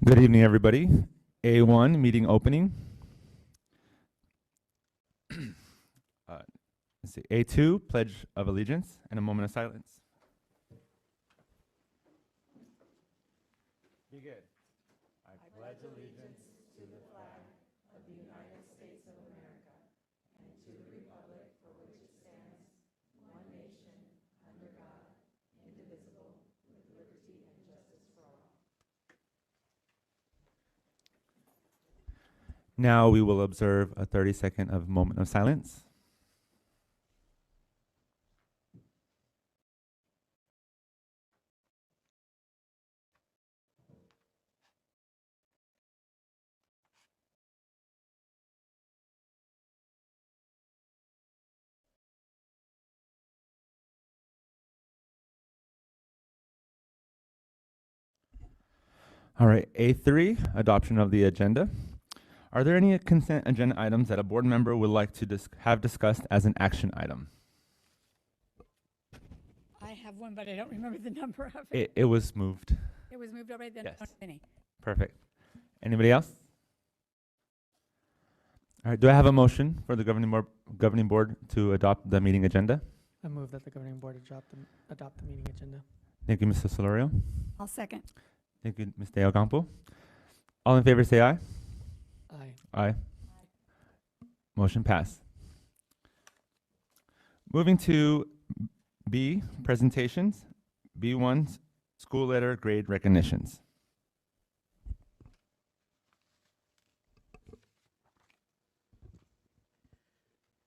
Good evening, everybody. A1 meeting opening. Let's see. A2 Pledge of Allegiance and a moment of silence. Be good. I pledge allegiance to the flag of the United States of America and to the republic for which it stands, one nation, under God, indivisible, with liberty and justice for all. Now we will observe a 30-second moment of silence. All right, A3, adoption of the agenda. Are there any consent agenda items that a board member would like to have discussed as an action item? I have one, but I don't remember the number of it. It was moved. It was moved already then? Yes. Okay. Perfect. Anybody else? All right, do I have a motion for the governing board to adopt the meeting agenda? I move that the governing board adopt the meeting agenda. Thank you, Mr. Solorio. I'll second. Thank you, Ms. De Ocampo. All in favor say aye. Aye. Aye. Motion passed. Moving to B, presentations. B1, school letter grade recognitions.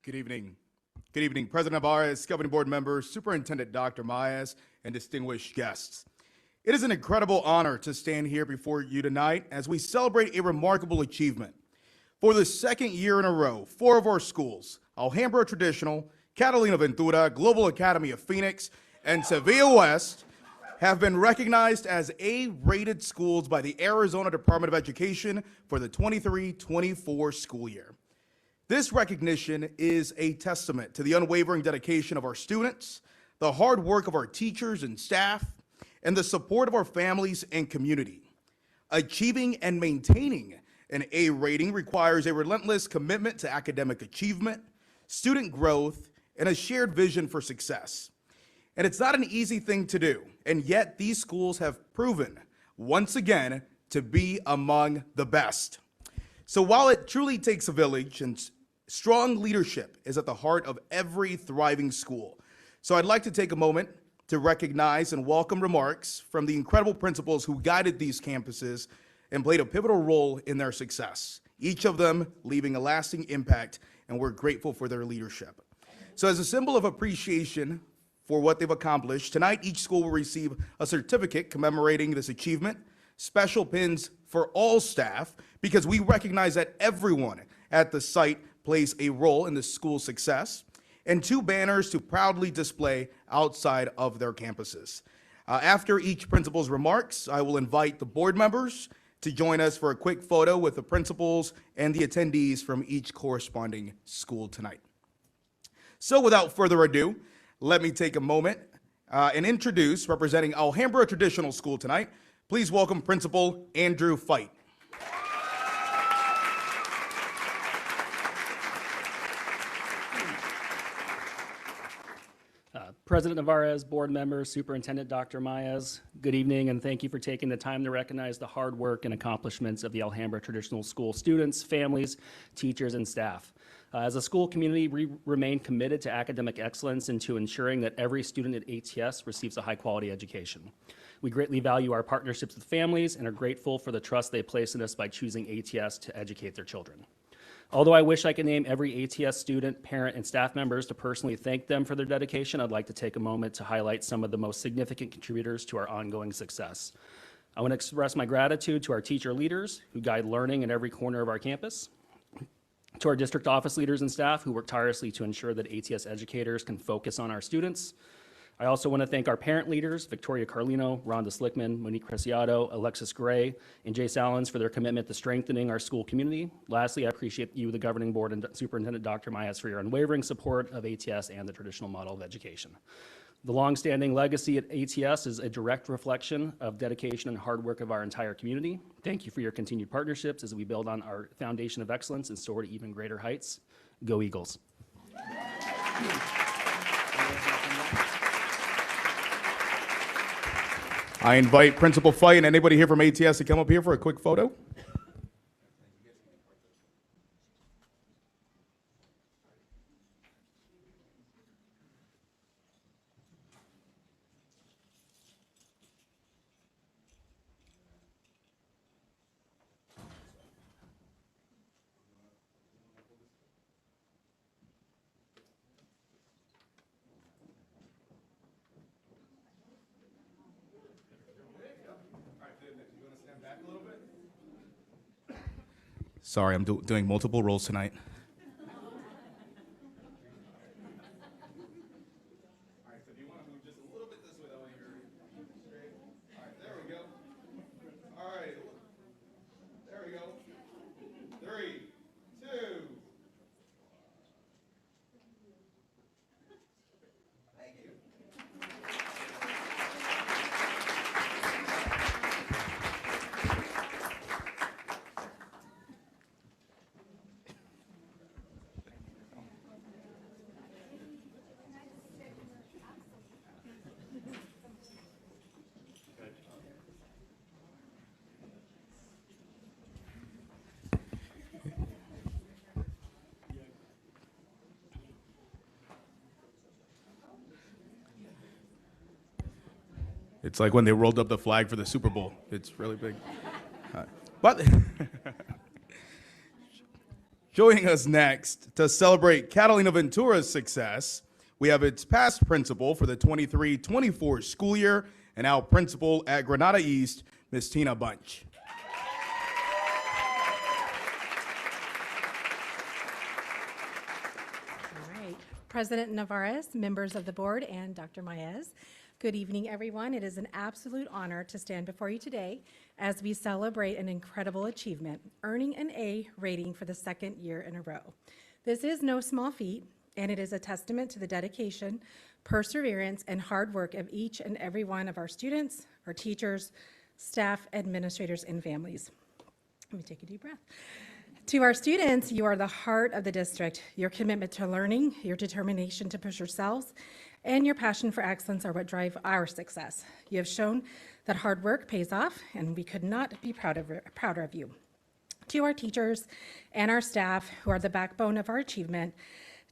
Good evening. Good evening, President Navarez, governing board members, Superintendent Dr. Maez, and distinguished guests. It is an incredible honor to stand here before you tonight as we celebrate a remarkable achievement. For the second year in a row, 4 of our schools, Alhambra Traditional, Catalina Ventura, Global Academy of Phoenix, and Sevilla West, have been recognized as A-rated schools by the Arizona Department of Education for the 23-24 school year. This recognition is a testament to the unwavering dedication of our students, the hard work of our teachers and staff, and the support of our families and community. Achieving and maintaining an A rating requires a relentless commitment to academic achievement, student growth, and a shared vision for success. And it's not an easy thing to do, and yet these schools have proven, once again, to be among the best. So while it truly takes a village and strong leadership is at the heart of every thriving school, so I'd like to take a moment to recognize and welcome remarks from the incredible principals who guided these campuses and played a pivotal role in their success, each of them leaving a lasting impact, and we're grateful for their leadership. So as a symbol of appreciation for what they've accomplished, tonight each school will receive a certificate commemorating this achievement, special pins for all staff, because we recognize that everyone at the site plays a role in the school's success, and 2 banners to proudly display outside of their campuses. After each principal's remarks, I will invite the board members to join us for a quick photo with the principals and the attendees from each corresponding school tonight. So without further ado, let me take a moment and introduce, representing Alhambra Traditional School tonight, please welcome Principal Andrew Fight. President Navarez, board members, Superintendent Dr. Maez, good evening, and thank you for taking the time to recognize the hard work and accomplishments of the Alhambra Traditional School students, families, teachers, and staff. As a school community, we remain committed to academic excellence and to ensuring that every student at ATS receives a high-quality education. We greatly value our partnerships with families and are grateful for the trust they place in us by choosing ATS to educate their children. Although I wish I could name every ATS student, parent, and staff members to personally thank them for their dedication, I'd like to take a moment to highlight some of the most significant contributors to our ongoing success. I want to express my gratitude to our teacher leaders who guide learning in every corner of our campus, to our district office leaders and staff who work tirelessly to ensure that ATS educators can focus on our students. I also want to thank our parent leaders, Victoria Carlino, Rhonda Slickman, Monique Cresiato, Alexis Gray, and Jay Salins for their commitment to strengthening our school community. Lastly, I appreciate you, the governing board, and Superintendent Dr. Maez for your unwavering support of ATS and the traditional model of education. The longstanding legacy at ATS is a direct reflection of dedication and hard work of our entire community. Thank you for your continued partnerships as we build on our foundation of excellence and soar to even greater heights. Go Eagles. I invite Principal Fight and anybody here from ATS to come up here for a quick photo. Sorry, I'm doing multiple roles tonight. All right, so do you want to move just a little bit this way? That way you're straight. All right, there we go. All right, there we go. 3, 2. Thank you. It's like when they rolled up the flag for the Super Bowl. It's really big. But joining us next to celebrate Catalina Ventura's success, we have its past principal for the 23-24 school year and now principal at Granada East, Miss Tina Bunch. All right. President Navarez, members of the board, and Dr. Maez, good evening, everyone. It is an absolute honor to stand before you today as we celebrate an incredible achievement, earning an A rating for the second year in a row. This is no small feat, and it is a testament to the dedication, perseverance, and hard work of each and every one of our students, our teachers, staff, administrators, and families. Let me take a deep breath. To our students, you are the heart of the district. Your commitment to learning, your determination to push yourselves, and your passion for excellence are what drive our success. You have shown that hard work pays off, and we could not be prouder of you. To our teachers and our staff, who are the backbone of our achievement,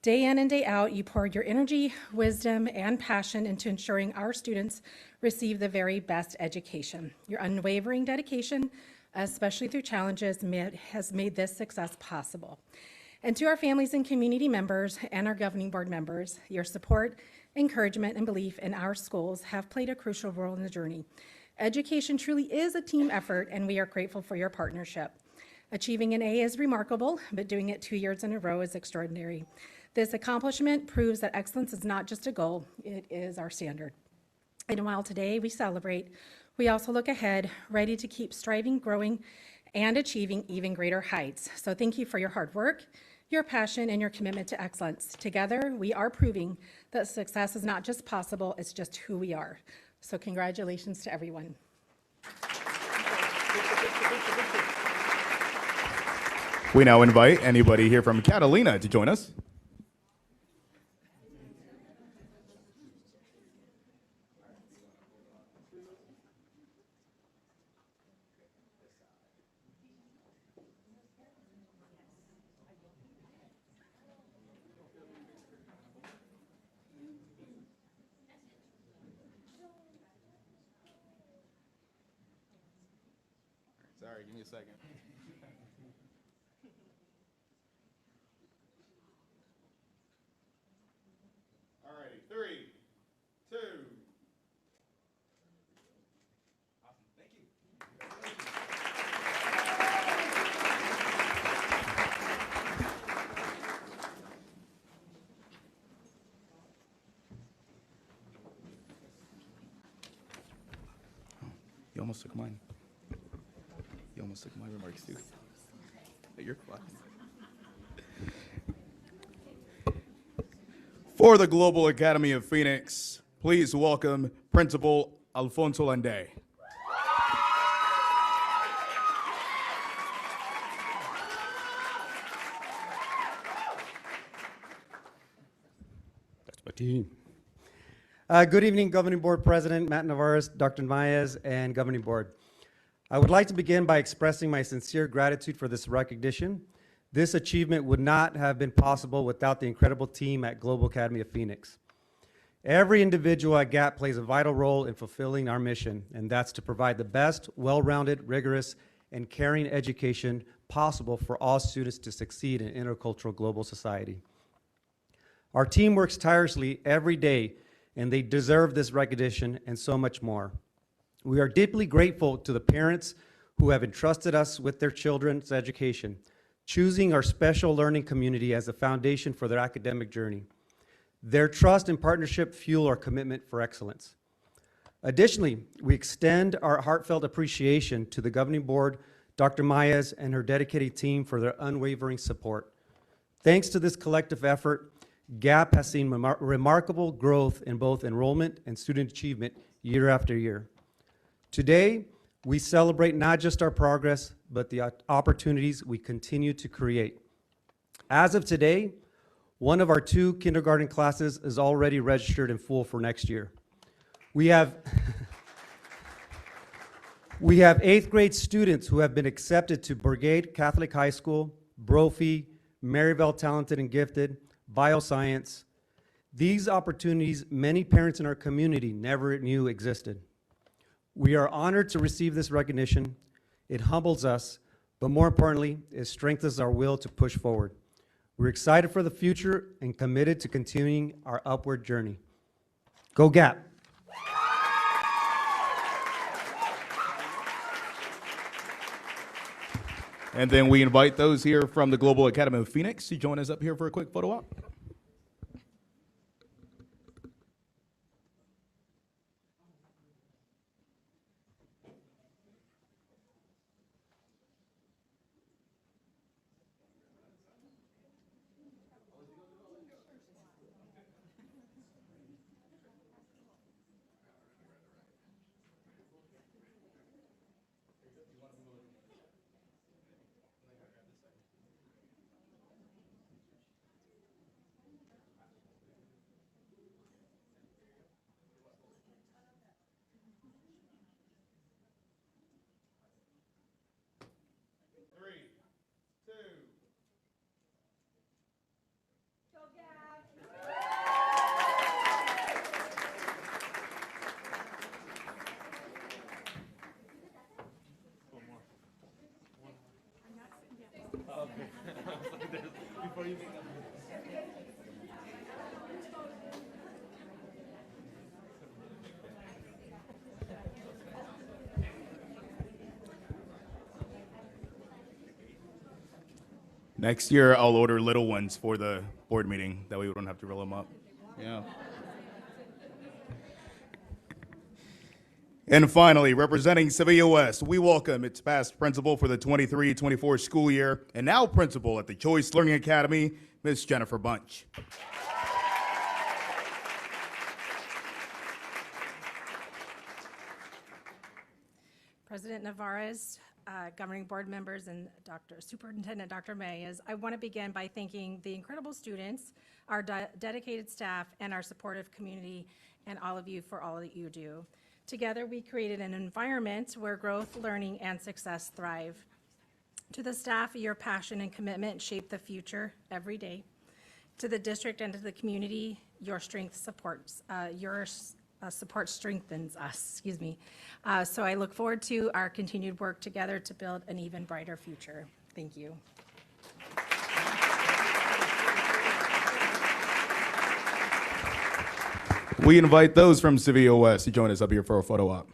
day in and day out, you pour your energy, wisdom, and passion into ensuring our students receive the very best education. Your unwavering dedication, especially through challenges, has made this success possible. And to our families and community members and our governing board members, your support, encouragement, and belief in our schools have played a crucial role in the journey. Education truly is a team effort, and we are grateful for your partnership. Achieving an A is remarkable, but doing it 2 years in a row is extraordinary. This accomplishment proves that excellence is not just a goal, it is our standard. And while today we celebrate, we also look ahead, ready to keep striving, growing, and achieving even greater heights. So thank you for your hard work, your passion, and your commitment to excellence. Together, we are proving that success is not just possible, it's just who we are. So congratulations to everyone. We now invite anybody here from Catalina to join us. Sorry, give me a second. All righty, 3, 2. Awesome, thank you. You almost took mine. You almost took my remarks too. You're fine. For the Global Academy of Phoenix, Please welcome Principal Alfonso Landay. That's my team. Good evening, Governing Board President Matt Navarez, Dr. Maez, and Governing Board. I would like to begin by expressing my sincere gratitude for this recognition. This achievement would not have been possible without the incredible team at Global Academy of Phoenix. Every individual at GAP plays a vital role in fulfilling our mission, and that's to provide the best, well-rounded, rigorous, and caring education possible for all students to succeed in intercultural global society. Our team works tirelessly every day, and they deserve this recognition and so much more. We are deeply grateful to the parents who have entrusted us with their children's education, choosing our special learning community as a foundation for their academic journey. Their trust and partnership fuel our commitment for excellence. Additionally, we extend our heartfelt appreciation to the Governing Board, Dr. Maez, and her dedicated team for their unwavering support. Thanks to this collective effort, GAP has seen remarkable growth in both enrollment and student achievement year after year. Today, we celebrate not just our progress, but the opportunities we continue to create. As of today, one of our 2 kindergarten classes is already registered in full for next year. We have 8th grade students who have been accepted to Brigade Catholic High School, Brophy, Maryville Talented and Gifted, Bioscience. These opportunities many parents in our community never knew existed. We are honored to receive this recognition. It humbles us, but more importantly, it strengthens our will to push forward. We're excited for the future and committed to continuing our upward journey. Go GAP! And then we invite those here from the Global Academy of Phoenix to join us up here for a quick photo op. Next year, I'll order little ones for the board meeting. That way we don't have to roll them up. Yeah. And finally, representing Sevilla West, we welcome its past principal for the 23-24 school year and now principal at the Choice Learning Academy, Ms. Jennifer Bunch. President Navarez, governing board members, and Superintendent Dr. Maez, I want to begin by thanking the incredible students, our dedicated staff, and our supportive community, and all of you for all that you do. Together, we created an environment where growth, learning, and success thrive. To the staff, your passion and commitment shape the future every day. To the district and to the community, your strength supports, support strengthens us, so I look forward to our continued work together to build an even brighter future. Thank you. We invite those from Sevilla West to join us up here for a photo op.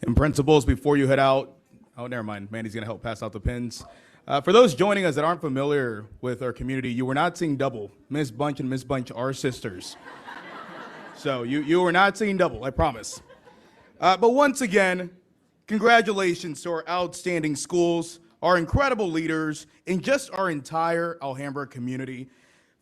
And principals, before you head out, oh, never mind. Mandy's going to help pass out the pins. For those joining us that aren't familiar with our community, you were not seeing double. Miss Bunch and Miss Bunch are sisters. So you were not seeing double, I promise. But once again, congratulations to our outstanding schools, our incredible leaders, and just our entire Alhambra community.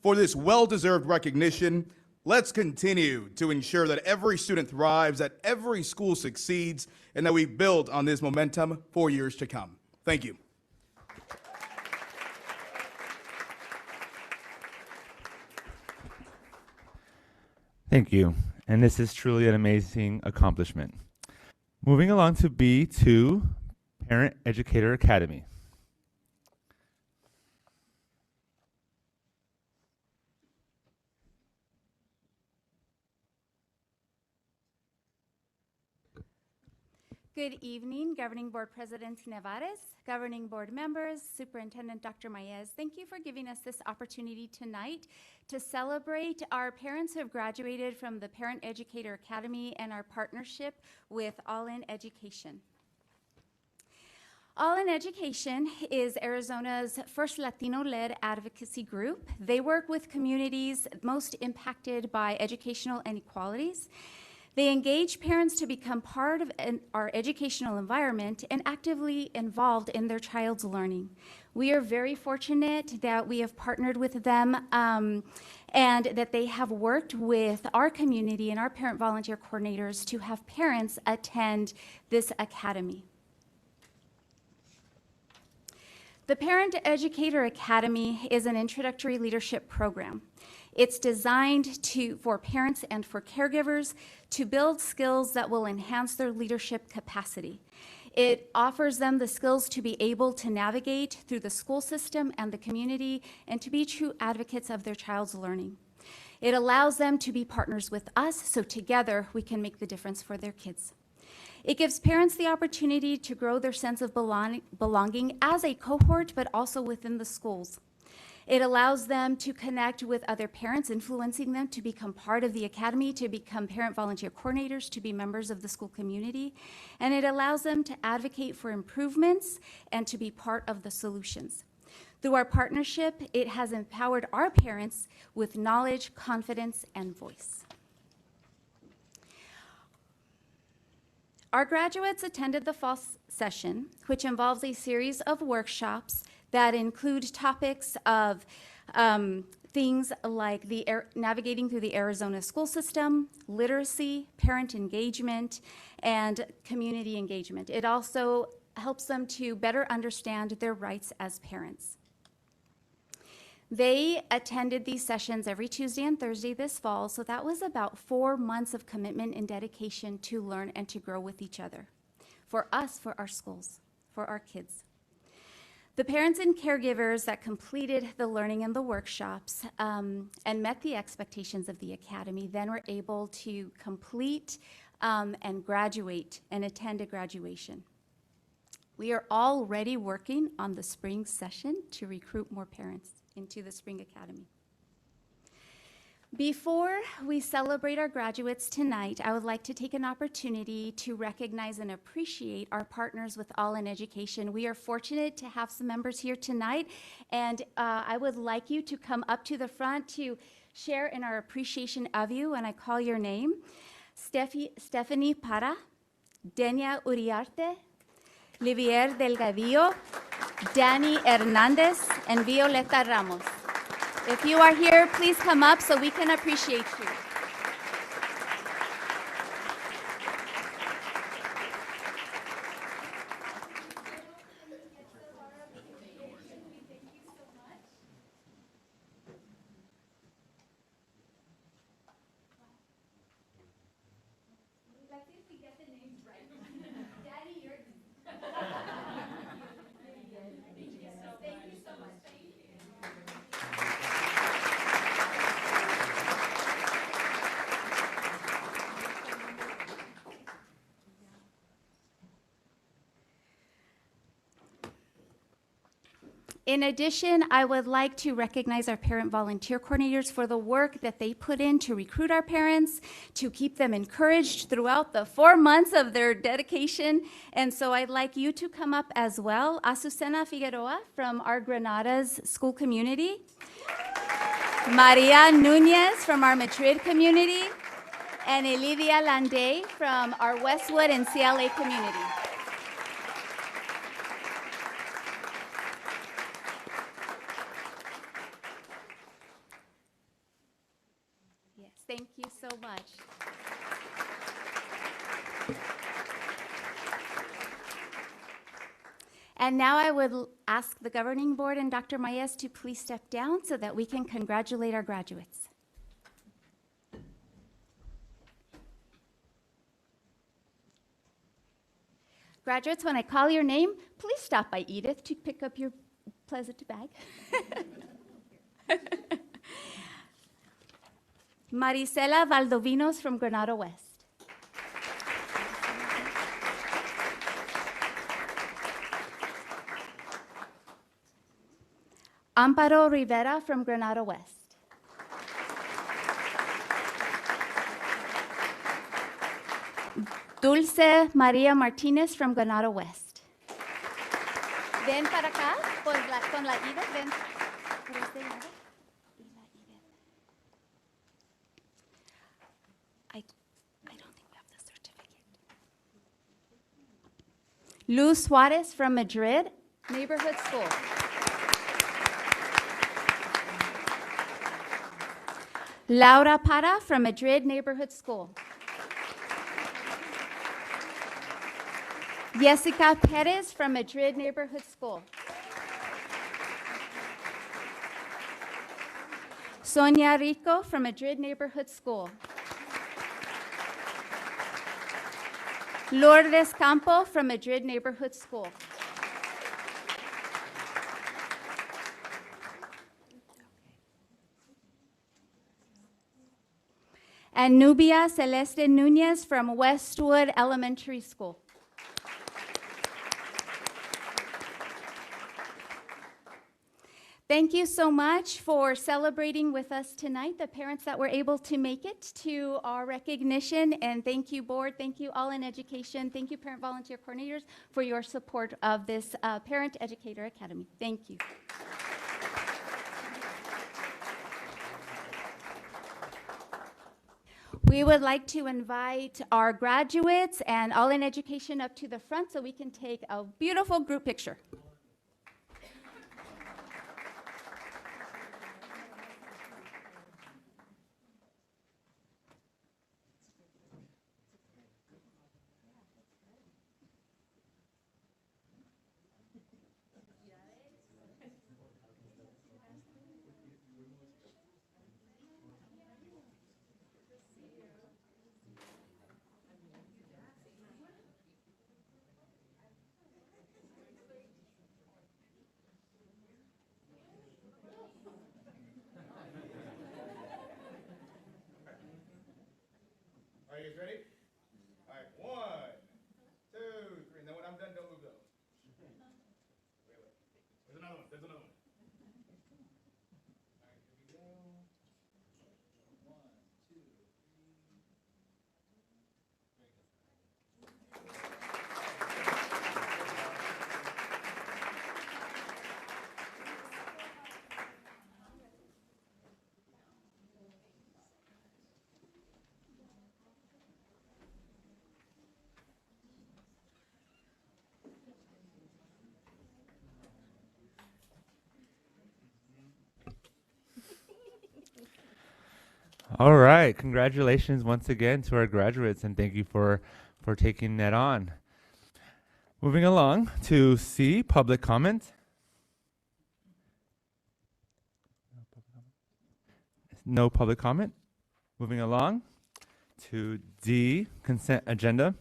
For this well-deserved recognition, let's continue to ensure that every student thrives, that every school succeeds, and that we build on this momentum for years to come. Thank you. Thank you. And this is truly an amazing accomplishment. Moving along to B2, Parent Educator Academy. Good evening, Governing Board President Nevares, Governing Board members, Superintendent Dr. Maez. Thank you for giving us this opportunity tonight to celebrate our parents who have graduated from the Parent Educator Academy and our partnership with All In Education. All In Education is Arizona's first Latino-led advocacy group. They work with communities most impacted by educational inequalities. They engage parents to become part of our educational environment and actively involved in their child's learning. We are very fortunate that we have partnered with them and that they have worked with our community and our parent volunteer coordinators to have parents attend this academy. The Parent Educator Academy is an introductory leadership program. It's designed for parents and for caregivers to build skills that will enhance their leadership capacity. It offers them the skills to be able to navigate through the school system and the community and to be true advocates of their child's learning. It allows them to be partners with us so together we can make the difference for their kids. It gives parents the opportunity to grow their sense of belonging as a cohort, but also within the schools. It allows them to connect with other parents, influencing them to become part of the academy, to become parent volunteer coordinators, to be members of the school community. And it allows them to advocate for improvements and to be part of the solutions. Through our partnership, it has empowered our parents with knowledge, confidence, and voice. Our graduates attended the fall session, which involves a series of workshops that include topics of things like navigating through the Arizona school system, literacy, parent engagement, and community engagement. It also helps them to better understand their rights as parents. They attended these sessions every Tuesday and Thursday this fall, so that was about 4 months of commitment and dedication to learn and to grow with each other. For us, for our schools, for our kids. The parents and caregivers that completed the learning and the workshops and met the expectations of the academy then were able to complete and graduate and attend a graduation. We are already working on the spring session to recruit more parents into the Spring Academy. Before we celebrate our graduates tonight, I would like to take an opportunity to recognize and appreciate our partners with All In Education. We are fortunate to have some members here tonight, and I would like you to come up to the front to share in our appreciation of you, and I call your name. Stephanie Para, Denia Uriarte, Livier Delgadillo, Danny Hernandez, and Violeta Ramos. If you are here, please come up so we can appreciate you. Let's see if we get the names right. Danny, you're... Thank you so much. Thank you. In addition, I would like to recognize our parent volunteer coordinators for the work that they put in to recruit our parents, to keep them encouraged throughout the 4 months of their dedication. And so I'd like you to come up as well. Azucena Figueroa from our Granada's school community. Maria Nunez from our Madrid community. And Elidia Landay from our Westwood and CLA community. Yes, thank you so much. And now I would ask the governing board and Dr. Maez to please step down so that we can congratulate our graduates. Graduates, when I call your name, please stop by Edith to pick up your pleasant bag. Marisela Valdovinos from Granada West. Amparo Rivera from Granada West. Dulce Maria Martinez from Granada West. Ven para acá con la Ida. Ven por este lado. Y la Ida. I don't think we have the certificate. Luz Suarez from Madrid Neighborhood School. Laura Para from Madrid Neighborhood School. Jessica Perez from Madrid Neighborhood School. Sonia Rico from Madrid Neighborhood School. Lourdes Campo from Madrid Neighborhood School. And Nubia Celeste Nunez from Westwood Elementary School. Thank you so much for celebrating with us tonight, the parents that were able to make it to our recognition. And thank you, board. Thank you, all in education. Thank you, parent volunteer coordinators, for your support of this Parent Educator Academy. Thank you. We would like to invite our graduates and all in education up to the front so we can take a beautiful group picture. Are you guys ready? All right, 1, 2, 3. And then when I'm done, don't move those. Wait. There's another one. There's another one. All right, here we go. 1, 2, 3. All right. Congratulations once again to our graduates, and thank you for taking that on. Moving along to C, public comment. No public comment. Moving along to D, consent agenda.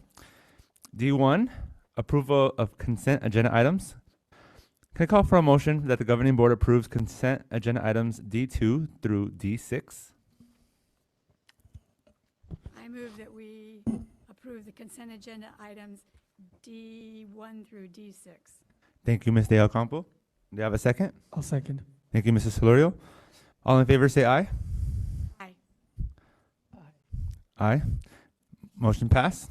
D1, approval of consent agenda items. Can I call for a motion that the governing board approves consent agenda items D2 through D6? I move that we approve the consent agenda items D1 through D6. Thank you, Ms. De Ocampo. Do you have a second? I'll second. Thank you, Mrs. Solorio. All in favor say aye. Aye. Aye. Motion passed.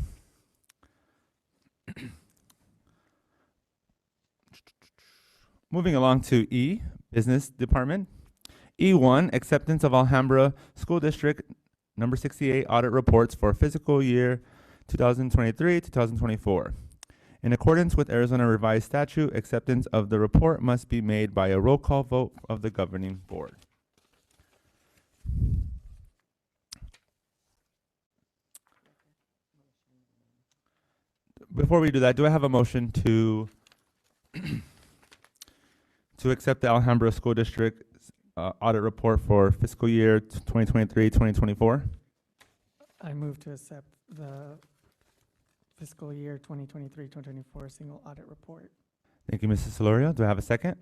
Moving along to E, Business Department. E1, Acceptance of Alhambra School District Number 68 Audit Reports for Fiscal Year 2023-2024. In accordance with Arizona Revised Statute, acceptance of the report must be made by a roll call vote of the governing board. Before we do that, do I have a motion to accept the Alhambra School District audit report for fiscal year 2023-2024? I move to accept the fiscal year 2023-2024 single audit report. Thank you, Mrs. Solorio. Do I have a second?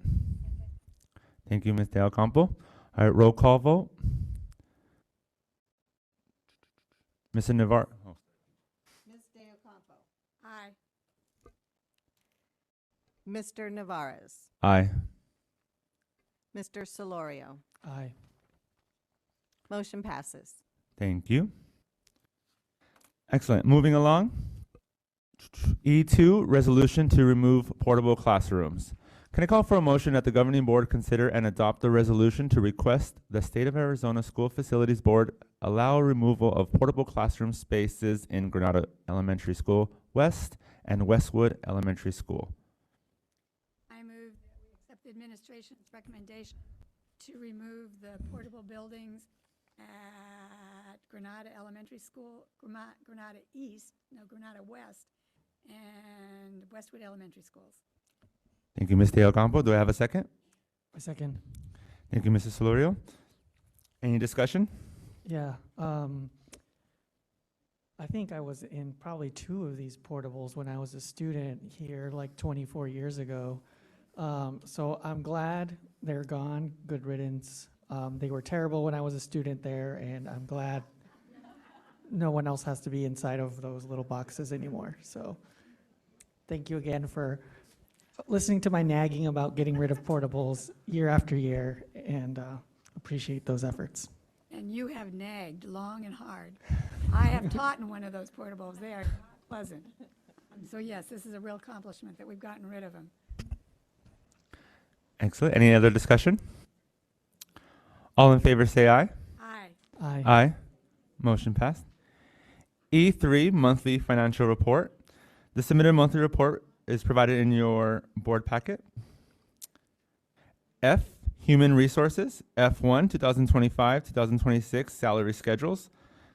Thank you, Ms. De Ocampo. All right, roll call vote. Mr. Navarro. Oh. Ms. De Ocampo. Aye. Mr. Navarez. Aye. Mr. Solorio. Aye. Motion passes. Thank you. Excellent. Moving along. E2, resolution to remove portable classrooms. Can I call for a motion that the governing board consider and adopt the resolution to request the State of Arizona School Facilities Board allow removal of portable classroom spaces in Granada Elementary School West and Westwood Elementary School? I move that we accept the administration's recommendation to remove the portable buildings at Granada Elementary School, Granada West, and Westwood Elementary Schools. Thank you, Ms. De Ocampo. Do I have a second? A second. Thank you, Mrs. Solorio. Any discussion? Yeah. I think I was in probably 2 of these portables when I was a student here like 24 years ago. So I'm glad they're gone. Good riddance. They were terrible when I was a student there, and I'm glad no one else has to be inside of those little boxes anymore. So thank you again for listening to my nagging about getting rid of portables year after year, and appreciate those efforts. And you have nagged long and hard. I have taught in one of those portables. They are not pleasant. So yes, this is a real accomplishment that we've gotten rid of them. Excellent. Any other discussion? All in favor say aye. Aye. Aye. Aye. Motion passed. E3, monthly financial report. The submitted monthly report is provided in your board packet. F, human resources. F1, 2025-2026 salary schedules.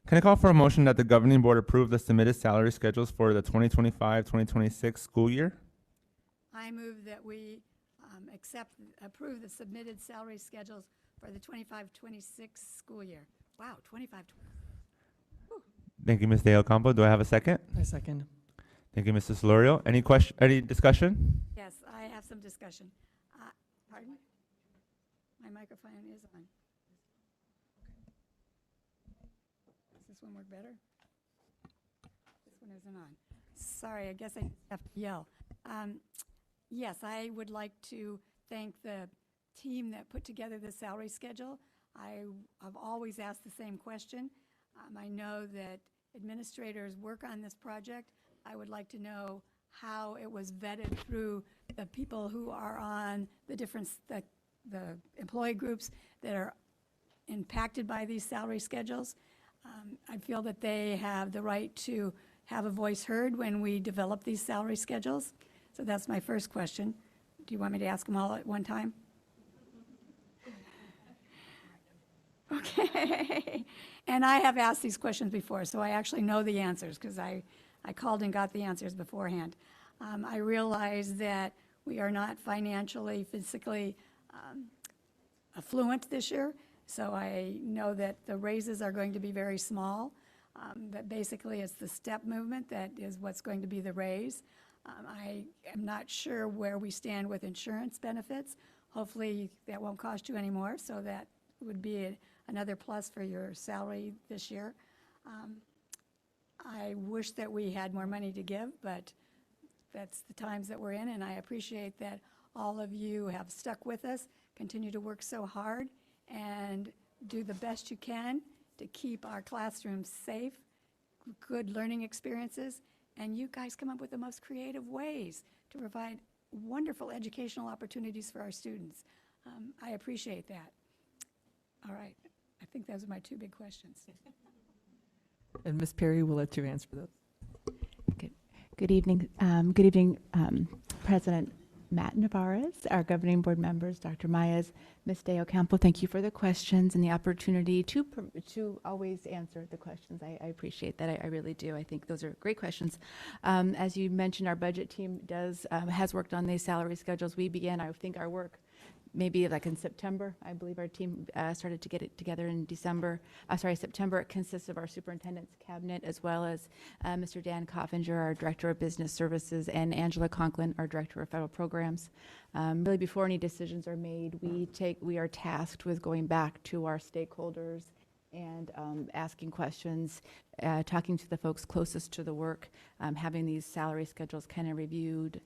Can I call for a motion that the governing board approve the submitted salary schedules for the 2025-2026 school year? I move that we approve the submitted salary schedules for the 25-26 school year. Wow, 25. Thank you, Ms. De Ocampo. Do I have a second? I second. Thank you, Mrs. Solorio. Any question? Any discussion? Yes, I have some discussion. Pardon? My microphone is on. Does this one work better? This one isn't on. Sorry, I guess I have to yell. Yes, I would like to thank the team that put together the salary schedule. I've always asked the same question. I know that administrators work on this project. I would like to know how it was vetted through the people who are on the different, the employee groups that are impacted by these salary schedules. I feel that they have the right to have a voice heard when we develop these salary schedules. So that's my first question. Do you want me to ask them all at one time? Okay. And I have asked these questions before, so I actually know the answers because I called and got the answers beforehand. I realize that we are not financially, physically affluent this year, so I know that the raises are going to be very small. But basically, it's the step movement that is what's going to be the raise. I am not sure where we stand with insurance benefits. Hopefully, that won't cost you any more, so that would be another plus for your salary this year. I wish that we had more money to give, but that's the times that we're in, and I appreciate that all of you have stuck with us, continue to work so hard, and do the best you can to keep our classrooms safe, good learning experiences, and you guys come up with the most creative ways to provide wonderful educational opportunities for our students. I appreciate that. All right, I think those are my two big questions. And Ms. Perry will let you answer those. Good evening. Good evening, President Matt Navarez, our governing board members, Dr. Mayes, Ms. De Ocampo. Thank you for the questions and the opportunity to always answer the questions. I appreciate that. I really do. I think those are great questions. As you mentioned, our budget team has worked on these salary schedules. We began, I think, our work maybe like in September. I believe our team started to get it together in September. It consists of our superintendent's cabinet as well as Mr. Dan Coffinger, our director of business services, and Angela Conklin, our director of federal programs. Really, before any decisions are made, we are tasked with going back to our stakeholders and asking questions, talking to the folks closest to the work, having these salary schedules kind of reviewed.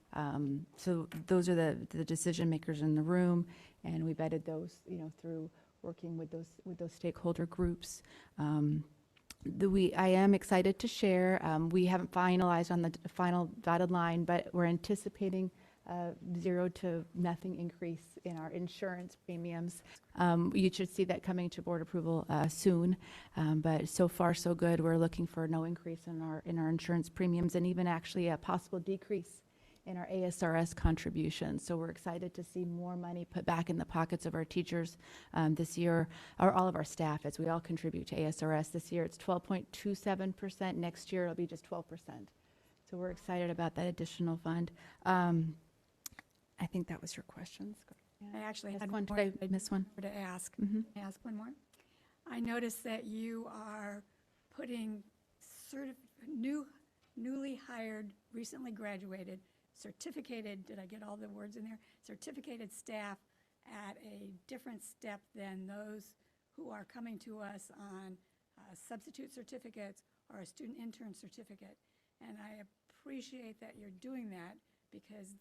So those are the decision makers in the room, and we vetted those, through working with those stakeholder groups. I am excited to share. We haven't finalized on the final dotted line, but we're anticipating 0 to nothing increase in our insurance premiums. You should see that coming to board approval soon, but so far so good. We're looking for no increase in our insurance premiums, and even actually a possible decrease in our ASRS contributions. So we're excited to see more money put back in the pockets of our teachers this year, or all of our staff, as we all contribute to ASRS. This year it's 12.27%. Next year it'll be just 12%. So we're excited about that additional fund. I think that was your questions. I actually Missed had one. one Did I miss one? more to ask. Mhm. Can I ask one more? I noticed that you are putting newly hired, recently graduated, certificated, did I get all the words in there? Certificated staff at a different step than those who are coming to us on substitute certificates or a student intern certificate. And I appreciate that you're doing that, because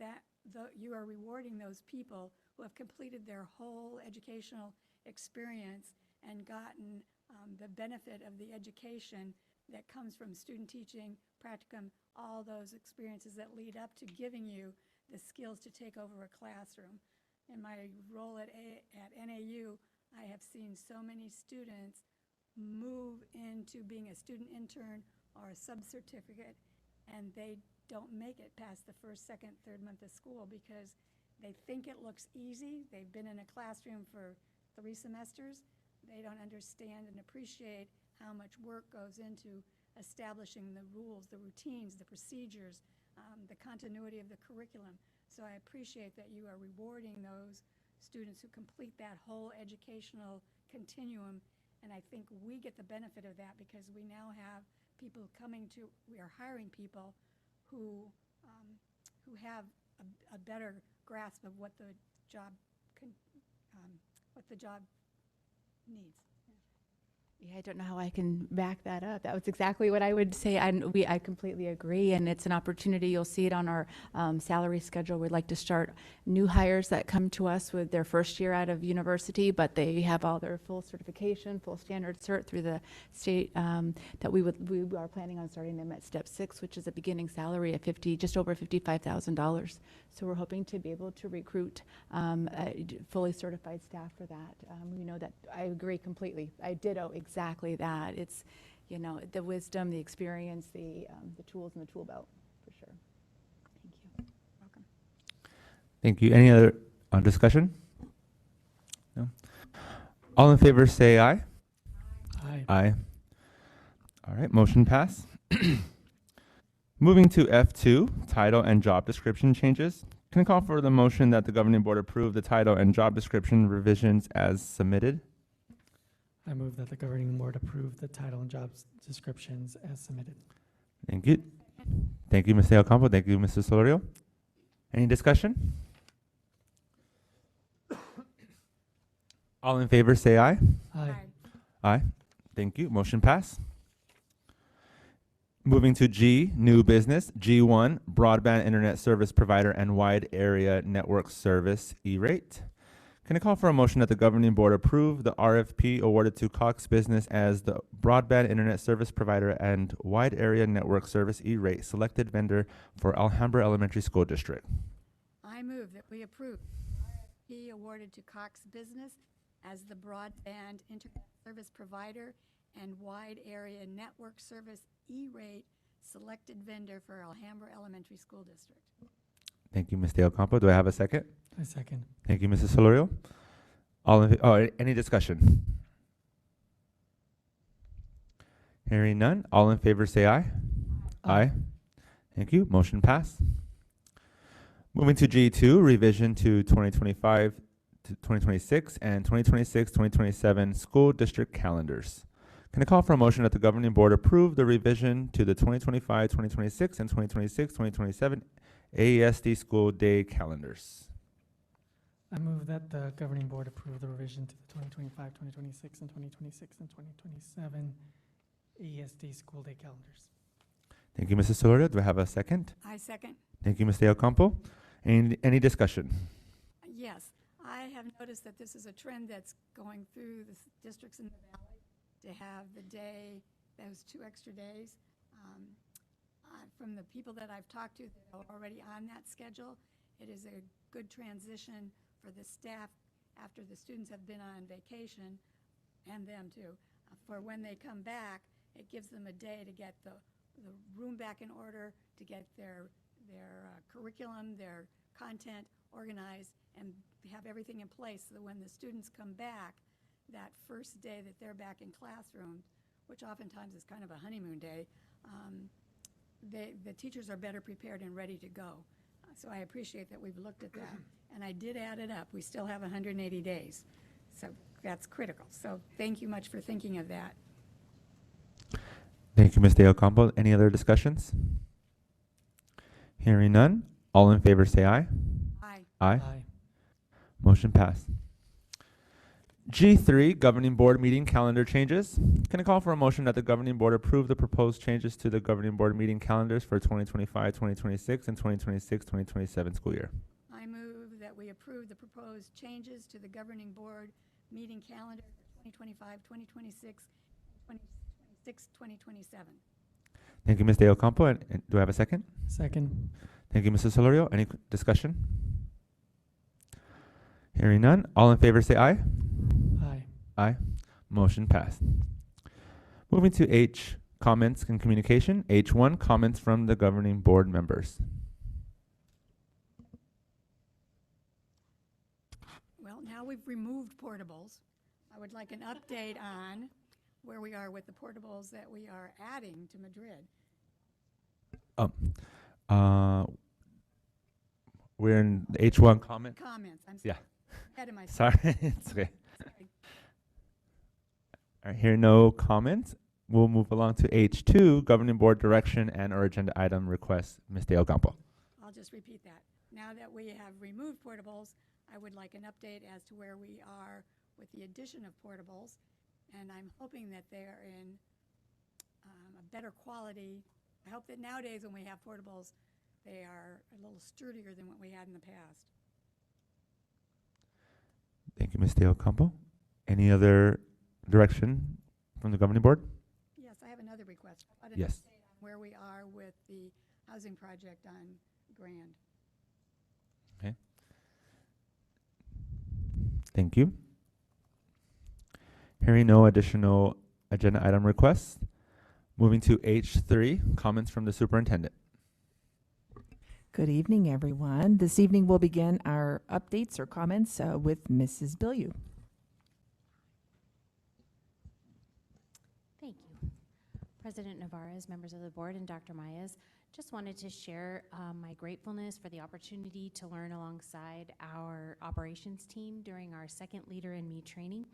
you are rewarding those people who have completed their whole educational experience and gotten the benefit of the education that comes from student teaching, practicum, all those experiences that lead up to giving you the skills to take over a classroom. In my role at NAU, I have seen so many students move into being a student intern or a sub-certificate, and they don't make it past the first, second, third month of school because they think it looks easy. They've been in a classroom for 3 semesters. They don't understand and appreciate how much work goes into establishing the rules, the routines, the procedures, the continuity of the curriculum. So I appreciate that you are rewarding those students who complete that whole educational continuum, and I think we get the benefit of that because we now have people we are hiring people who have a better grasp of what the job needs. Yeah, I don't know how I can back that up. That was exactly what I would say. I completely agree, and it's an opportunity. You'll see it on our salary schedule. We'd like to start new hires that come to us with their first year out of university, but they have all their full certification, full standard cert through the state. That we are planning on starting them at step 6, which is a beginning salary of just over $55,000. So we're hoping to be able to recruit fully certified staff for that. We know that. I agree completely. I ditto exactly that. It's, the wisdom, the experience, the tools in the tool belt, for sure. Thank you. Welcome. Thank you. Any other discussion? No? All in favor say aye. Aye. Aye. All right, motion pass. Moving to F2, title and job description changes. Can I call for the motion that the governing board approve the title and job description revisions as submitted? I move that the governing board approve the title and job descriptions as submitted. Thank you. Thank you, Ms. De Ocampo. Thank you, Mr. Solorio. Any discussion? All in favor say aye. Aye. Aye. Thank you. Motion pass. Moving to G, new business. G1, broadband internet service provider and wide area network service E-rate. Can I call for a motion that the governing board approve the RFP awarded to Cox Business as the broadband internet service provider and wide area network service E-rate selected vendor for Alhambra Elementary School District? I move that we approve RFP awarded to Cox Business as the broadband internet service provider and wide area network service E-rate selected vendor for Alhambra Elementary School District. Thank you, Ms. De Ocampo. Do I have a second? I second. Thank you, Mrs. Solorio. Any discussion? Hearing none. All in favor say aye. Aye. Thank you. Motion passed. Moving to G2, revision to 2025 to 2026 and 2026-2027 school district calendars. Can I call for a motion that the governing board approve the revision to the 2025-2026 and 2026-2027 AESD school day calendars? I move that the governing board approve the revision to the 2025, 2026, and 2026 and 2027 AESD school day calendars. Thank you, Mrs. Solorio. Do I have a second? I second. Thank you, Ms. De Ocampo. Any discussion? Yes, I have noticed that this is a trend that's going through the districts in the valley to have the day, those 2 extra days. From the people that I've talked to that are already on that schedule, it is a good transition for the staff after the students have been on vacation, and them too. For when they come back, it gives them a day to get the room back in order, to get their curriculum, their content organized, and have everything in place so that when the students come back, that first day that they're back in classroom, which oftentimes is kind of a honeymoon day, the teachers are better prepared and ready to go. So I appreciate that we've looked at that. And I did add it up. We still have 180 days. So that's critical. So thank you much for thinking of that. Thank you, Ms. De Ocampo. Any other discussions? Hearing none. All in favor say aye. Aye. Aye. Motion passed. G3, governing board meeting calendar changes. Can I call for a motion that the governing board approve the proposed changes to the governing board meeting calendars for 2025, 2026, and 2026, 2027 school year? I move that we approve the proposed changes to the governing board meeting calendar for 2025, 2026, 2026, 2027. Thank you, Ms. De Ocampo. And do I have a second? Second. Thank you, Mrs. Solorio. Any discussion? Hearing none. All in favor say aye. Aye. Aye. Motion passed. Moving to H, comments and communication. H1, comments from the governing board members. Well, now we've removed portables. I would like an update on where we are with the portables that we are adding to Madrid. We're in the H1 comment. Comments. I'm Yeah. ahead of myself. Sorry, it's okay. All right, here no comments. We'll move along to H2, governing board direction and or agenda item requests. Ms. De Ocampo. I'll just repeat that. Now that we have removed portables, I would like an update as to where we are with the addition of portables, and I'm hoping that they are in a better quality. I hope that nowadays when we have portables, they are a little sturdier than what we had in the past. Thank you, Ms. De Ocampo. Any other direction from the governing board? Yes, I have another request. How about an Yes. update on where we are with the housing project on Grand? Okay. Thank you. Hearing no additional agenda item requests, moving to H3, comments from the superintendent. Good evening, everyone. This evening we'll begin our updates or comments with Mrs. Bilyeu. Thank you. President Navarez, members of the board, and Dr. Mayes, just wanted to share my gratefulness for the opportunity to learn alongside our operations team during our second Leader in Me training.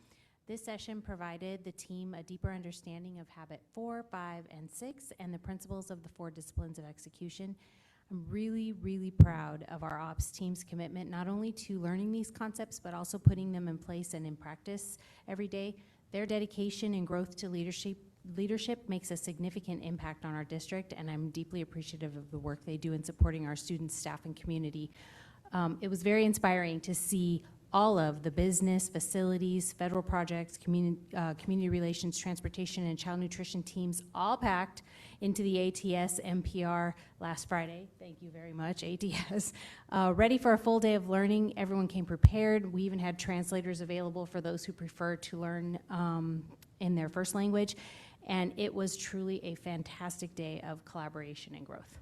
This session provided the team a deeper understanding of Habit 4, 5, and 6 and the principles of the 4 disciplines of execution. I'm really, really proud of our ops team's commitment, not only to learning these concepts, but also putting them in place and in practice every day. Their dedication and growth to leadership leadership makes a significant impact on our district, and I'm deeply appreciative of the work they do in supporting our students, staff, and community. It was very inspiring to see all of the business, facilities, federal projects, community relations, transportation, and child nutrition teams all packed into the ATS MPR last Friday. Thank you very much, ATS. Ready for a full day of learning. Everyone came prepared. We even had translators available for those who prefer to learn in their first language. And it was truly a fantastic day of collaboration and growth.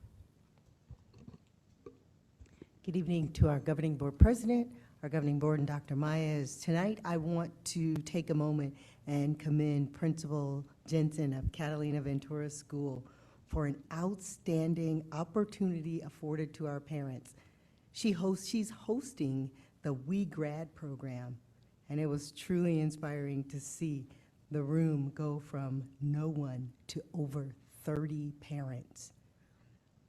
Good evening to our governing board president, our governing board, and Dr. Myers. Tonight, I want to take a moment and commend Principal Jensen of Catalina Ventura School for an outstanding opportunity afforded to our parents. She's hosting the We Grad program, and it was truly inspiring to see the room go from no one to over 30 parents,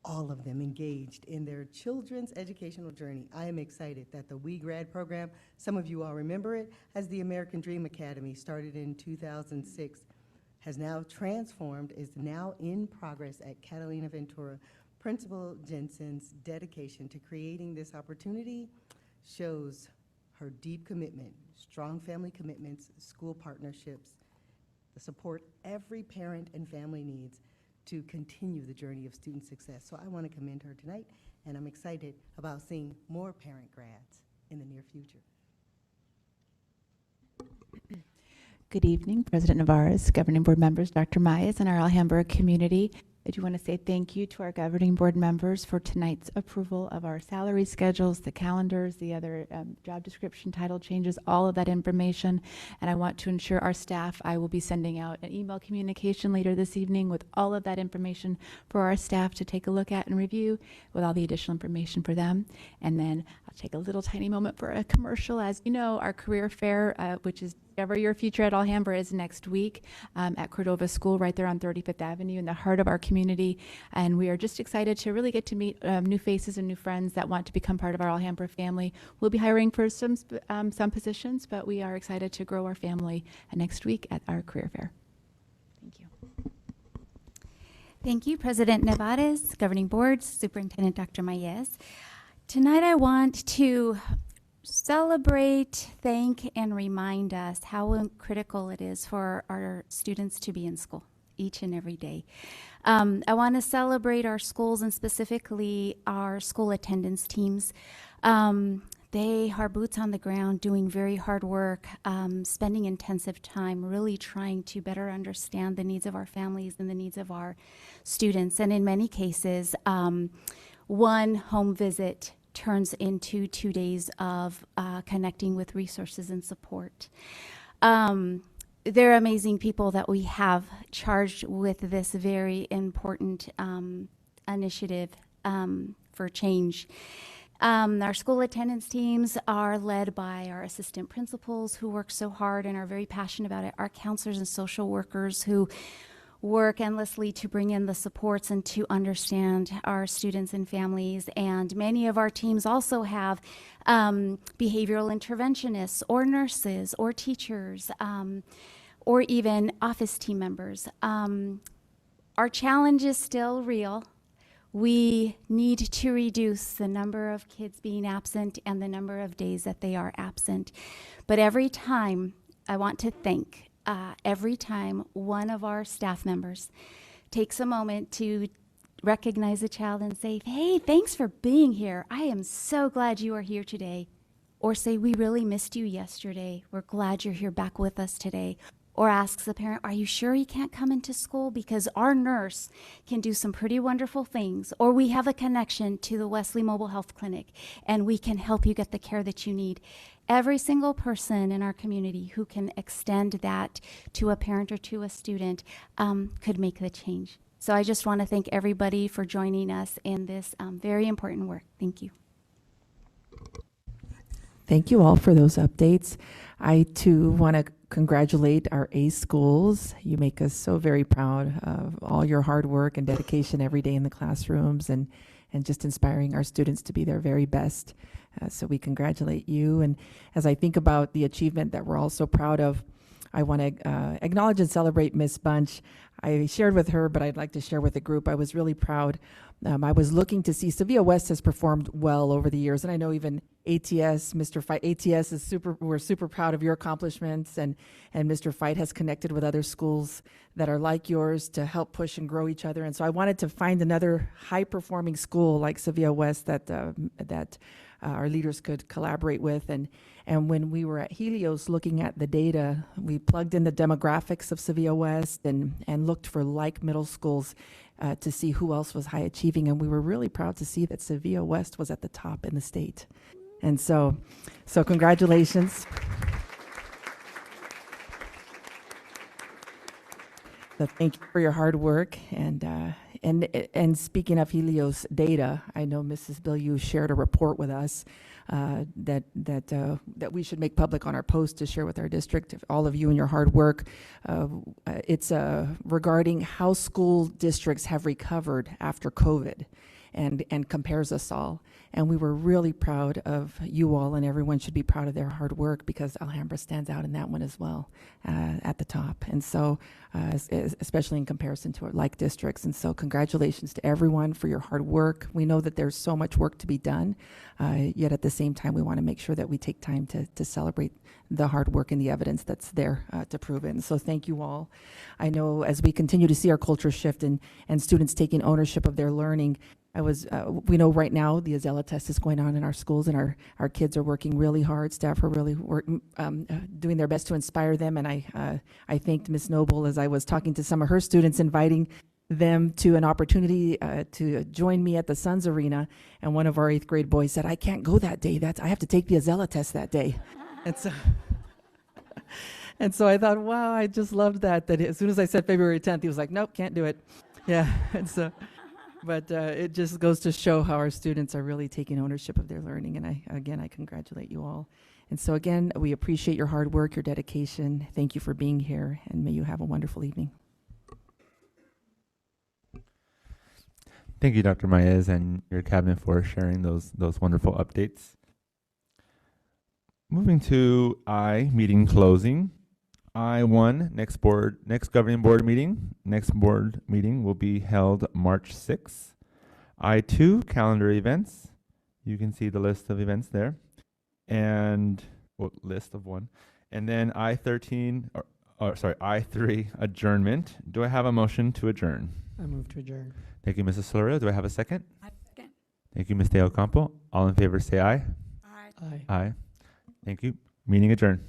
all of them engaged in their children's educational journey. I am excited that the We Grad program, some of you all remember it as the American Dream Academy, started in 2006, has now transformed, is now in progress at Catalina Ventura. Principal Jensen's dedication to creating this opportunity shows her deep commitment, strong family commitments, school partnerships, the support every parent and family needs to continue the journey of student success. So I want to commend her tonight, and I'm excited about seeing more parent grads in the near future. Good evening, President Navarez, governing board members, Dr. Myers, and our Alhambra community. I do want to say thank you to our governing board members for tonight's approval of our salary schedules, the calendars, the other job description title changes, all of that information. And I want to ensure our staff, I will be sending out an email communication later this evening with all of that information for our staff to take a look at and review, with all the additional information for them. And then I'll take a little tiny moment for a commercial. As you know, our career fair, which is Discover Your Future at Alhambra, is next week at Cordova School right there on 35th Avenue in the heart of our community. And we are just excited to really get to meet new faces and new friends that want to become part of our Alhambra family. We'll be hiring for some positions, but we are excited to grow our family next week at our career fair. Thank you. Thank you, President Nevarez, Governing Board, Superintendent Dr. Mayes. Tonight I want to celebrate, thank, and remind us how critical it is for our students to be in school each and every day. I want to celebrate our schools, and specifically our school attendance teams. They are boots on the ground, doing very hard work, spending intensive time, really trying to better understand the needs of our families and the needs of our students. And in many cases, one home visit turns into 2 days of connecting with resources and support. They're amazing people that we have charged with this very important initiative for change. Our school attendance teams are led by our assistant principals who work so hard and are very passionate about it, our counselors and social workers who work endlessly to bring in the supports and to understand our students and families. And many of our teams also have behavioral interventionists or nurses or teachers or even office team members. Our challenge is still real. We need to reduce the number of kids being absent and the number of days that they are absent. But every time, I want to thank every time one of our staff members takes a moment to recognize a child and say, hey, thanks for being here. I am so glad you are here today. Or say, we really missed you yesterday. We're glad you're here back with us today. Or asks the parent, are you sure he can't come into school? Because our nurse can do some pretty wonderful things. Or we have a connection to the Wesley Mobile Health Clinic, and we can help you get the care that you need. Every single person in our community who can extend that to a parent or to a student could make the change. So I just want to thank everybody for joining us in this very important work. Thank you. Thank you all for those updates. I too want to congratulate our A schools. You make us so very proud of all your hard work and dedication every day in the classrooms, and just inspiring our students to be their very best. So we congratulate you. And as I think about the achievement that we're all so proud of, I want to acknowledge and celebrate Miss Bunch. I shared with her, but I'd like to share with the group. I was really proud. I was looking to see Sevilla West has performed well over the years, and I know even ATS, Mr. Fight, ATS is we're super proud of your accomplishments, and Mr. Fight has connected with other schools that are like yours to help push and grow each other. And so I wanted to find another high-performing school like Sevilla West that our leaders could collaborate with. And when we were at Helios looking at the data, we plugged in the demographics of Sevilla West and looked for like middle schools to see who else was high achieving. And we were really proud to see that Sevilla West was at the top in the state. And so congratulations. So thank you for your hard work. And speaking of Helios data, I know Mrs. Bill, you shared a report with us that we should make public on our post to share with our district. All of you and your hard work. It's regarding how school districts have recovered after COVID, and compares us all. And we were really proud of you all, and everyone should be proud of their hard work because Alhambra stands out in that one as well at the top. And so, especially in comparison to our like districts. And so congratulations to everyone for your hard work. We know that there's so much work to be done, yet at the same time, we want to make sure that we take time to celebrate the hard work and the evidence that's there to prove it. And so thank you all. I know as we continue to see our culture shift and students taking ownership of their learning, we know right now the Azella test is going on in our schools, and our kids are working really hard. Staff are really doing their best to inspire them. And I thanked Ms. Noble as I was talking to some of her students, inviting them to an opportunity to join me at the Suns Arena. And one of our 8th grade boys said, "I can't go that day. I have to take the Azella test that day." And so I thought, wow, I just loved that as soon as I said February 10th, he was like, "Nope, can't do it." Yeah, and so. But it just goes to show how our students are really taking ownership of their learning. And I congratulate you all. And so again, we appreciate your hard work, your dedication. Thank you for being here, and may you have a wonderful evening. Thank you, Dr. Maez, and your cabinet for sharing those wonderful updates. Moving to meeting closing. I-1, next governing board meeting. Next board meeting will be held March 6th. I-2, calendar events. You can see the list of events there. And, list of one. And then I-13, I-3, adjournment. Do I have a motion to adjourn? I move to adjourn. Thank you, Mrs. Solorio. Do I have a second? I second. Thank you, Ms. De Ocampo. All in favor say aye. Aye. Aye. Aye. Thank you. Meeting adjourned.